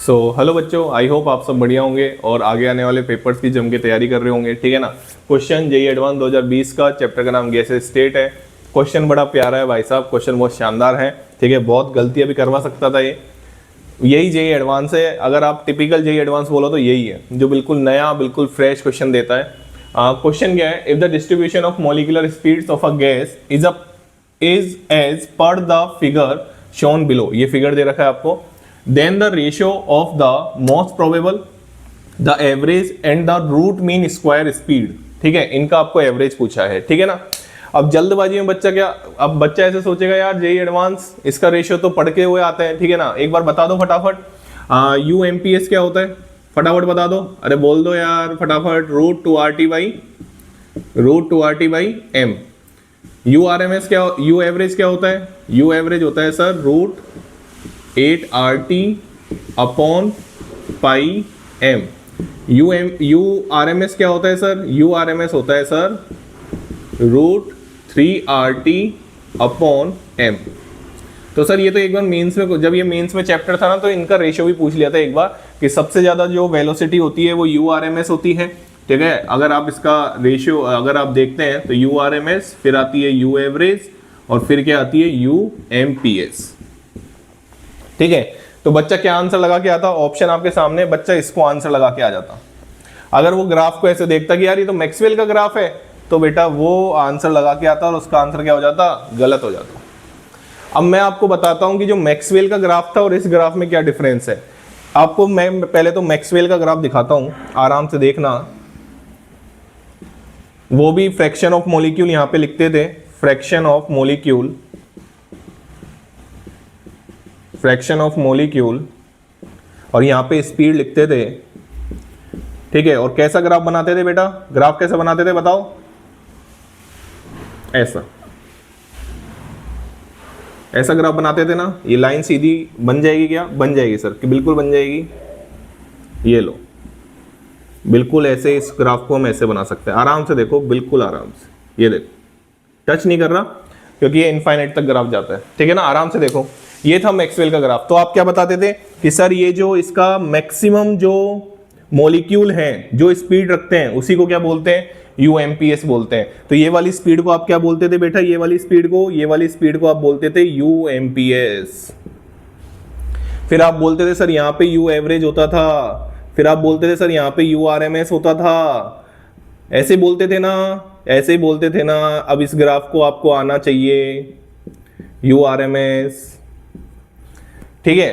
Hello बच्चों, I hope आप सब बढ़िया होंगे और आगे आने वाले पेपर्स की जम के तैयारी कर रहे होंगे। ठीक है ना। क्वेश्चन जेईई एडवांस 2020 का चैप्टर का नाम गैसेस स्टेट है। क्वेश्चन बड़ा प्यारा है भाई साहब, क्वेश्चन बहुत शानदार है। ठीक है, बहुत गलतियां भी करवा सकता था ये। यही जेईई एडवांस है। अगर आप टिपिकल जेईई एडवांस बोलो तो यही है जो बिल्कुल नया, बिल्कुल फ्रेश क्वेश्चन देता है। क्वेश्चन क्या है? If the distribution of molecular speeds of a gas is as per the figure shown below, ये फिगर दे रखा है आपको। Then the ratio of the most probable, the average and the root mean square speed. ठीक है, इनका आपको average पूछा है। ठीक है ना। अब जल्दबाजी में बच्चा क्या, अब बच्चा ऐसे सोचेगा यार जेईई एडवांस इसका रेशियो तो पढ़ के हुए आते हैं। ठीक है ना, एक बार बता दो फटाफट। यूएमपीएस क्या होता है, फटाफट बता दो। अरे बोल दो यार फटाफट। Root two R T by M. U R M S क्या, यू एवरेज क्या होता है? यू एवरेज होता है sir root 8 RT upon pi M. U R M S क्या होता है sir? U R M S होता है sir root 3 RT upon M. तो सर ये तो एक बार मेंस में, जब ये मेंस में चैप्टर था ना, तो इनका रेशियो भी पूछ लिया था एक बार कि सबसे ज्यादा जो वेलोसिटी होती है वो यू आर एम एस होती है। ठीक है, अगर आप इसका रेशियो अगर आप देखते हैं तो यू आर एम एस, फिर आती है यू एवरेज और फिर क्या आती है यू एम पी एस। ठीक है, तो बच्चा क्या आंसर लगा के आता? ऑप्शन आपके सामने, बच्चा इसको आंसर लगा के आ जाता। अगर वो ग्राफ को ऐसे देखता कि यार ये तो मैक्सवेल का ग्राफ है, तो बेटा वो आंसर लगा के आता और उसका आंसर क्या हो जाता? गलत हो जाता। अब मैं आपको बताता हूं कि जो मैक्सवेल का ग्राफ था और इस ग्राफ में क्या डिफरेंस है। आपको मैं पहले तो मैक्सवेल का ग्राफ दिखाता हूं, आराम से देखना। वो भी फ्रैक्शन ऑफ मॉलिक्यूल यहां पे लिखते थे, fraction of molecule, fraction of molecule, और यहां पे स्पीड लिखते थे। ठीक है, और कैसा ग्राफ बनाते थे बेटा? ग्राफ कैसा बनाते थे बताओ? ऐसा, ऐसा ग्राफ बनाते थे ना। ये लाइन सीधी बन जाएगी क्या? बन जाएगी सर, कि बिल्कुल बन जाएगी। ये लो, बिल्कुल ऐसे इस ग्राफ को हम ऐसे बना सकते हैं। आराम से देखो, बिल्कुल आराम से। ये देखो, टच नहीं कर रहा क्योंकि ये इनफाइनाइट तक ग्राफ जाता है। ठीक है ना, आराम से देखो। ये था मैक्सवेल का ग्राफ। तो आप क्या बताते थे कि सर ये जो इसका मैक्सिमम जो मॉलिक्यूल हैं जो स्पीड रखते हैं उसी को क्या बोलते हैं? यूएमपीएस बोलते हैं। तो ये वाली स्पीड को आप क्या बोलते थे बेटा? ये वाली स्पीड को आप बोलते थे यूएमपीएस। फिर आप बोलते थे सर यहाँ पे यू एवरेज होता था, फिर आप बोलते थे सर यहाँ पे यू आर एम एस होता था। ऐसे बोलते थे ना, ऐसे बोलते थे ना। अब इस ग्राफ को आपको आना चाहिए यू आर एम एस। ठीक है,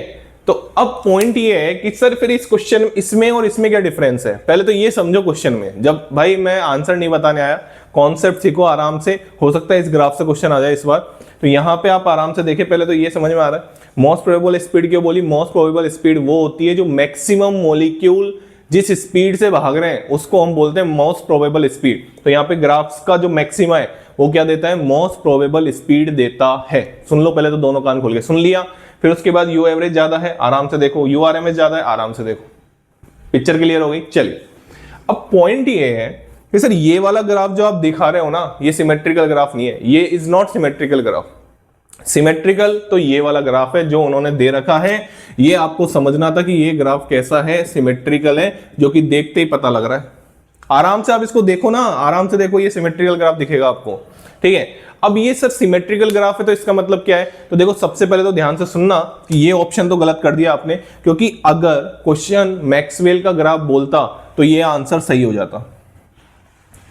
तो अब पॉइंट ये है कि सर फिर इस क्वेश्चन, इसमें और इसमें क्या डिफरेंस है? पहले तो ये समझो क्वेश्चन में, जब भाई मैं आंसर नहीं बताने आया, कॉन्सेप्ट सीखो आराम से। हो सकता है इस ग्राफ से क्वेश्चन आ जाए इस बार। तो यहां पे आप आराम से देखें, पहले तो ये समझ में आ रहा है। मोस्ट प्रोबेबल स्पीड क्यों बोली? मोस्ट प्रोबेबल स्पीड वो होती है जो मैक्सिमम मॉलिक्यूल जिस स्पीड से भाग रहे हैं उसको हम बोलते हैं मोस्ट प्रोबेबल स्पीड। तो यहाँ पे ग्राफ्स का जो मैक्सिमा है वो क्या देता है? मोस्ट प्रोबेबल स्पीड देता है। सुन लो पहले तो, दोनों कान खोल के सुन लिया। फिर उसके बाद यू एवरेज ज्यादा है, आराम से देखो। यू आर एम एस ज्यादा है, आराम से देखो। पिक्चर क्लियर हो गई? चलिए, अब पॉइंट ये है कि सर ये वाला ग्राफ जो आप दिखा रहे हो ना, ये सिमेट्रिकल ग्राफ नहीं है। ये is not symmetrical graph. Symmetrical तो ये वाला ग्राफ है जो उन्होंने दे रखा है। ये आपको समझना था कि ये ग्राफ कैसा है, सिमेट्रिकल है, जो कि देखते ही पता लग रहा है। आराम से आप इसको देखो ना, आराम से देखो, ये सिमेट्रिकल ग्राफ दिखेगा आपको। ठीक है, अब ये सर सिमेट्रिकल ग्राफ है तो इसका मतलब क्या है? तो देखो, सबसे पहले तो ध्यान से सुनना कि ये ऑप्शन तो गलत कर दिया आपने, क्योंकि अगर क्वेश्चन मैक्सवेल का ग्राफ बोलता तो ये आंसर सही हो जाता।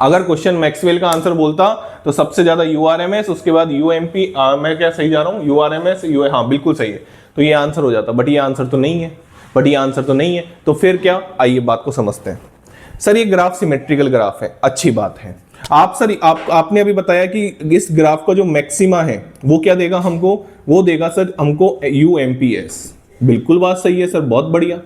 अगर क्वेश्चन मैक्सवेल का आंसर बोलता तो सबसे ज्यादा यूआरएमएस, उसके बाद यूएमपी, मैं क्या सही जा रहा हूं? यूआरएमएस, हाँ बिल्कुल सही है, तो ये आंसर हो जाता। बट ये आंसर तो नहीं है। तो फिर क्या? आइए बात को समझते हैं। सर ये ग्राफ सिमेट्रिकल ग्राफ है, अच्छी बात है। आपने अभी बताया कि इस ग्राफ का जो मैक्सिमा है वो क्या देगा हमको? वो देगा सर हमको यूएमपीएस। बिल्कुल बात सही है सर, बहुत बढ़िया।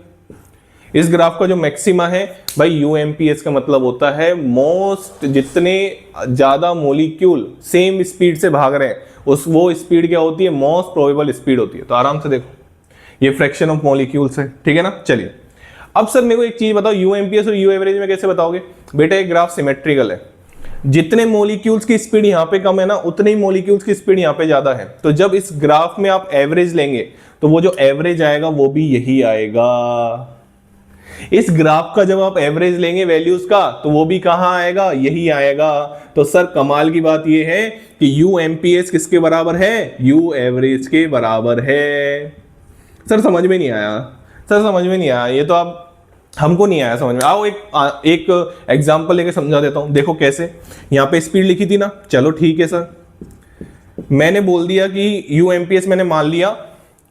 इस ग्राफ का जो मैक्सिमा है भाई यूएमपीएस का मतलब होता है मोस्ट, जितने ज्यादा मॉलिक्यूल सेम स्पीड से भाग रहे हैं वो स्पीड क्या होती है? मोस्ट प्रोबेबल स्पीड होती है। तो आराम से देखो, ये फ्रैक्शन ऑफ मॉलिक्यूल्स है। ठीक है ना। चलिए, अब सर मेरे को एक चीज बताओ, यूएमपीएस और यू एवरेज में कैसे बताओगे? बेटा एक ग्राफ सिमेट्रिकल है, जितने मॉलिक्यूल्स की स्पीड यहाँ पे कम है ना, उतने ही मॉलिक्यूल्स की स्पीड यहाँ पे ज्यादा है। तो जब इस ग्राफ में आप एवरेज लेंगे तो वो जो एवरेज आएगा वो भी यही आएगा। इस ग्राफ का जब आप एवरेज लेंगे वैल्यूज का तो वो भी कहां आएगा, यही आएगा। तो सर कमाल की बात ये है कि यू एमपीएस किसके बराबर है, यू एवरेज के बराबर है। सर समझ में नहीं आया, सर समझ में नहीं आया, ये तो आप हमको नहीं आया समझ में। आओ एक एग्जांपल लेके समझा देता हूं। देखो कैसे, यहाँ पे स्पीड लिखी थी ना, चलो ठीक है सर, मैंने बोल दिया कि यू एमपीएस मैंने मान लिया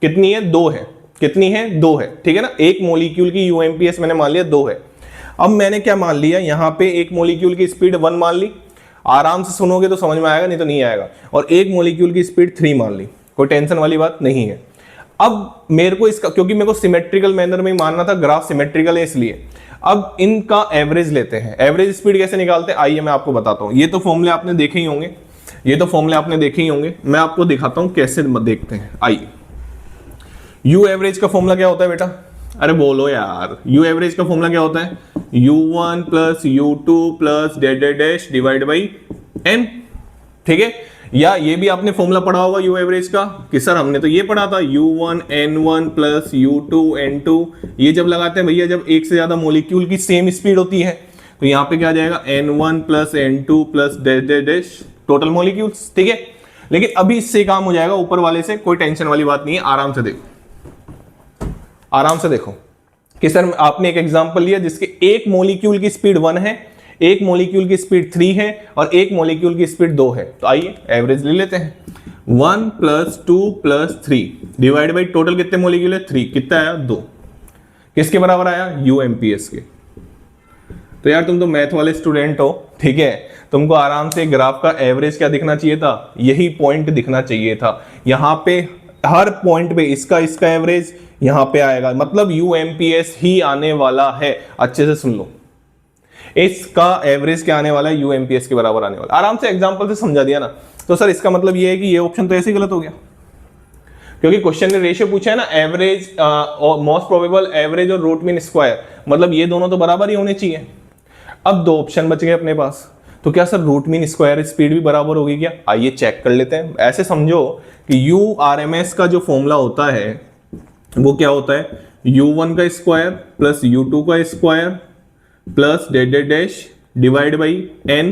कितनी है, 2 है। कितनी है, 2 है, ठीक है ना। एक मॉलिक्यूल की यू एमपीएस मैंने मान लिया 2 है। अब मैंने क्या मान लिया, यहाँ पे एक मॉलिक्यूल की स्पीड 1 मान ली, आराम से सुनोगे तो समझ में आएगा, नहीं तो नहीं आएगा। और एक मॉलिक्यूल की स्पीड 3 मान ली, कोई टेंशन वाली बात नहीं है। अब मेरे को इसका, क्योंकि मेरे को सिमेट्रिकल मैनर में ही मानना था, ग्राफ सिमेट्रिकल है इसलिए। अब इनका एवरेज लेते हैं। एवरेज स्पीड कैसे निकालते हैं आइए मैं आपको बताता हूं। ये तो फॉर्मूले आपने देखे ही होंगे, मैं आपको दिखाता हूं कैसे देखते हैं। आइए, यू एवरेज का फॉर्मूला क्या होता है बेटा, अरे बोलो यार, यू एवरेज का फॉर्मूला क्या होता है, u1 plus u2 plus dash divide by n, ठीक है। या ये भी आपने फॉर्मूला पढ़ा होगा यू एवरेज का, कि सर हमने तो ये पढ़ा था u1 n1 plus u2 n2। ये जब लगाते हैं भैया, जब एक से ज्यादा मॉलिक्यूल की सेम स्पीड होती है तो यहाँ पे क्या आ जाएगा, n1 plus n2 plus dash total molecules, ठीक है। लेकिन अभी इससे काम हो जाएगा ऊपर वाले से, कोई टेंशन वाली बात नहीं है। आराम से देखो, आराम से देखो कि सर आपने एक एग्जांपल लिया जिसके एक मॉलिक्यूल की स्पीड 1 है, एक मॉलिक्यूल की स्पीड 3 है और एक मॉलिक्यूल की स्पीड 2 है। तो आइए एवरेज ले लेते हैं। 1 plus 2 plus 3 divide by total कितने मॉलिक्यूल है, 3, कितना आया, 2। किसके बराबर आया, यू एमपीएस के। तो यार तुम तो मैथ वाले स्टूडेंट हो, ठीक है, तुमको आराम से ग्राफ का एवरेज क्या दिखना चाहिए था, यही पॉइंट दिखना चाहिए था। यहां पे हर पॉइंट पे इसका एवरेज यहां पे आएगा, मतलब यूएमपीएस ही आने वाला है। अच्छे से सुन लो, इसका एवरेज क्या आने वाला है, यूएमपीएस के बराबर आने वाला। आराम से एग्जांपल से समझा दिया ना। तो सर इसका मतलब ये है कि ये ऑप्शन तो ऐसे ही गलत हो गया, क्योंकि क्वेश्चन ने रेशियो पूछा है ना, एवरेज और मोस्ट प्रोबेबल एवरेज और रूट मीन स्क्वायर, मतलब ये दोनों तो बराबर ही होने चाहिए। अब 2 ऑप्शन बच गए अपने पास, तो क्या sir root mean square speed भी बराबर होगी क्या, आइए चेक कर लेते हैं। ऐसे समझो कि यू आर एम एस का जो फॉर्मूला होता है वो क्या होता है, u1 का स्क्वायर प्लस u2 का square plus dash divide by n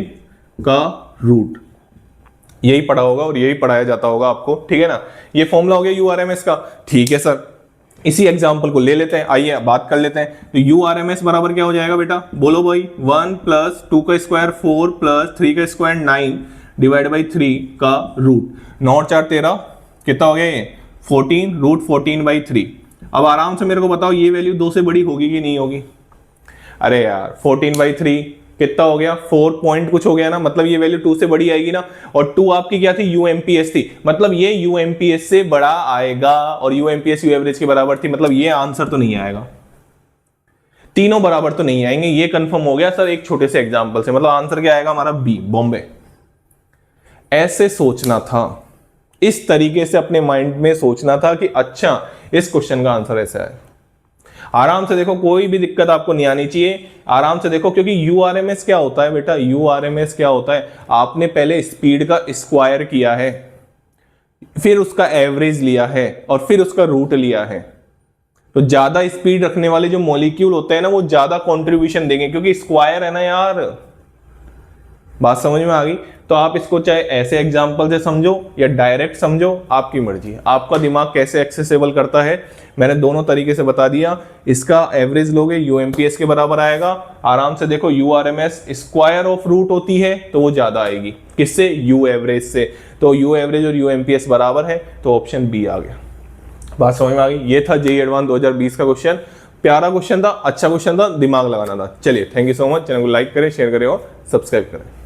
का रूट। यही पढ़ा होगा और यही पढ़ाया जाता होगा आपको, ठीक है ना। ये फॉर्मूला हो गया यूआरएमएस का, ठीक है सर। इसी एग्जांपल को ले लेते हैं, आइए बात कर लेते हैं। तो यूआरएमएस बराबर क्या हो जाएगा बेटा, बोलो भाई, 1 प्लस 2 का स्क्वायर 4 प्लस 3 का स्क्वायर 9 डिवाइड बाई 3 का रूट। 9 और 4 13, कितना हो गया ये 14, रूट 14 बाई 3। अब आराम से मेरे को बताओ ये वैल्यू 2 से बड़ी होगी कि नहीं होगी। अरे यार 14 बाई 3 कितना हो गया, 4 पॉइंट कुछ हो गया ना, मतलब ये वैल्यू 2 से बड़ी आएगी ना। और 2 आपकी क्या थी, यूएमपीएस थी, मतलब ये यूएमपीएस से बड़ा आएगा। और यूएमपीएस यू एवरेज के बराबर थी, मतलब ये आंसर तो नहीं आएगा, तीनों बराबर तो नहीं आएंगे, ये कंफर्म हो गया सर एक छोटे से एग्जांपल से। मतलब आंसर क्या आएगा हमारा, बी, बॉम्बे। ऐसे सोचना था, इस तरीके से अपने माइंड में सोचना था कि अच्छा इस क्वेश्चन का आंसर ऐसा है। आराम से देखो, कोई भी दिक्कत आपको नहीं आनी चाहिए, आराम से देखो। क्योंकि यूआरएमएस क्या होता है बेटा, यूआरएमएस क्या होता है, आपने पहले स्पीड का स्क्वायर किया है, फिर उसका एवरेज लिया है और फिर उसका रूट लिया है। तो ज्यादा स्पीड रखने वाले जो मॉलिक्यूल होते हैं ना, वो ज्यादा कंट्रीब्यूशन देंगे, क्योंकि स्क्वायर है ना यार। बात समझ में आ गई। तो आप इसको चाहे ऐसे एग्जाम्पल से समझो या डायरेक्ट समझो, आपकी मर्जी है, आपका दिमाग कैसे एक्सेसिबल करता है। मैंने दोनों तरीके से बता दिया। इसका एवरेज लोगे यूएमपीएस के बराबर आएगा। आराम से देखो, यूआरएमएस स्क्वायर ऑफ रूट होती है तो वो ज्यादा आएगी, किससे, यू एवरेज से। तो यू एवरेज और यूएमपीएस बराबर है, तो ऑप्शन बी आ गया। बात समझ में आ गई। ये था जेईई एडवांस 2020 का क्वेश्चन। प्यारा क्वेश्चन था, अच्छा क्वेश्चन था, दिमाग लगाना था। चलिए, thank you so much. Channel को लाइक करें, शेयर करें और सब्सक्राइब करें।